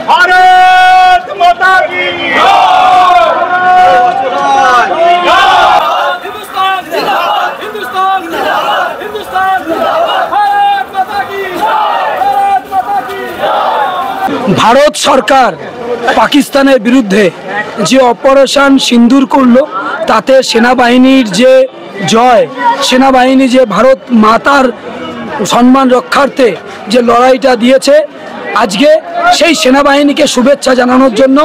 भारत माता की ভারত সরকার পাকিস্তানের বিরুদ্ধে যে অপারেশন সিন্দুর করলো তাতে সেনাবাহিনীর যে জয়, সেনাবাহিনী যে ভারত মাতার সম্মান রক্ষার্থে যে লড়াইটা দিয়েছে, আজকে সেই সেনাবাহিনীকে শুভেচ্ছা জানানোর জন্য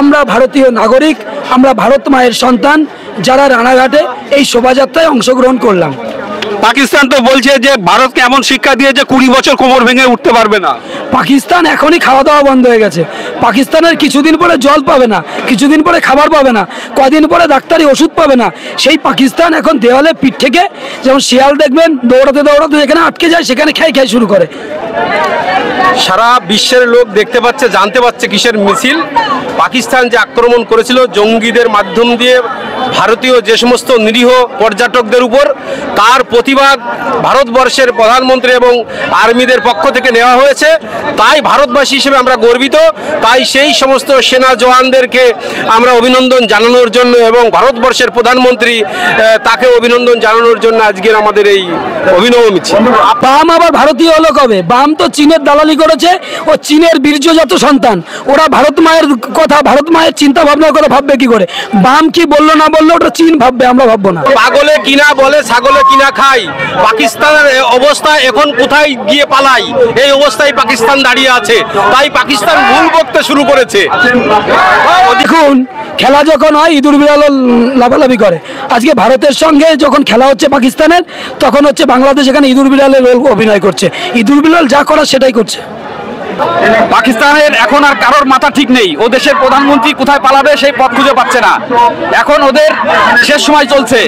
আমরা ভারতীয় নাগরিক, আমরা ভারত মায়ের সন্তান যারা রানাঘাটে এই শোভাযাত্রায় অংশগ্রহণ করলাম। পাকিস্তান তো বলছে যে ভারতকে এমন শিক্ষা দিয়েছে 20 বছর কোমর ভেঙে উঠতে পারবে না। পাকিস্তান এখনই খাওয়া দাওয়া বন্ধ হয়ে গেছে। পাকিস্তানের কিছুদিন পরে জল পাবে না, কিছুদিন পরে খাবার পাবে না, কদিন পরে ডাক্তারি ওষুধ পাবে না। সেই পাকিস্তান এখন দেওয়ালে পিঠ থেকে, যেমন শিয়াল দেখবেন দৌড়াতে দৌড়াতে যেখানে আটকে যায় সেখানে খেয়ে শুরু করে। সারা বিশ্বের লোক দেখতে পাচ্ছে, জানতে পারছে কিসের মিছিল। পাকিস্তান যে আক্রমণ করেছিল জঙ্গিদের মাধ্যম দিয়ে ভারতীয় যে সমস্ত নিরীহ পর্যটকদের উপর, তার প্রতিবাদ ভারতবর্ষের প্রধানমন্ত্রী এবং আর্মিদের পক্ষ থেকে নেওয়া হয়েছে। তাই ভারতবাসী হিসেবে আমরা গর্বিত। তাই সেই সমস্ত সেনা জওয়ানদেরকে আমরা অভিনন্দন জানানোর জন্য এবং ভারতবর্ষের প্রধানমন্ত্রী তাকে অভিনন্দন জানানোর জন্য আজকের আমাদের এই অভিনব মিছিল। বাম আবার ভারতীয় হলো কবে? বাম তো চীনের দালালি করেছে, ও চীনের বীর্যজাত সন্তান। ওরা ভারত মায়ের কথা, ভারত মায়ের চিন্তা ভাবনার কথা ভাববে কি করে? বাম কি বললো না বললো ওটা চীন ভাববে, আমরা ভাববো না। পাগলে কিনা বলে ছাগলে কিনা খাই। পাকিস্তানের অবস্থা এখন কোথায় গিয়ে পালাই, এই অবস্থায় পাকিস্তান দাঁড়িয়ে আছে। তাই পাকিস্তান ভুল বকতে শুরু করেছে। দেখুন, খেলা যখন হয় ইঁদুর বিড়ালও লাফালাফি করে। আজকে ভারতের সঙ্গে যখন খেলা হচ্ছে পাকিস্তানের, তখন হচ্ছে বাংলাদেশ এখানে ইঁদুর বিড়ালের রোল অভিনয় করছে। ইঁদুর বিড়াল যা করার সেটাই করছে। পাকিস্তানের এখন আর কারোর মাথা ঠিক নেই। ও দেশের প্রধানমন্ত্রী কোথায় পালাবে সেই পথ খুঁজে পাচ্ছে না। এখন ওদের শেষ সময় চলছে,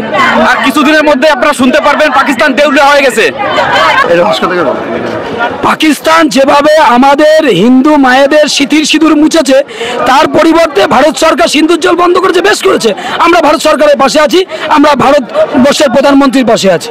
আর কিছুদিনের মধ্যে আপনারা শুনতে পারবেন পাকিস্তান দেউলিয়া হয়ে গেছে। পাকিস্তান যেভাবে আমাদের হিন্দু মায়েদের সিঁথির সিঁদুর মুছেছে, তার পরিবর্তে ভারত সরকার সিঁদুর জল বন্ধ করেছে, বেশ করেছে। আমরা ভারত সরকারের পাশে আছি, আমরা ভারতবর্ষের প্রধানমন্ত্রীর পাশে আছি।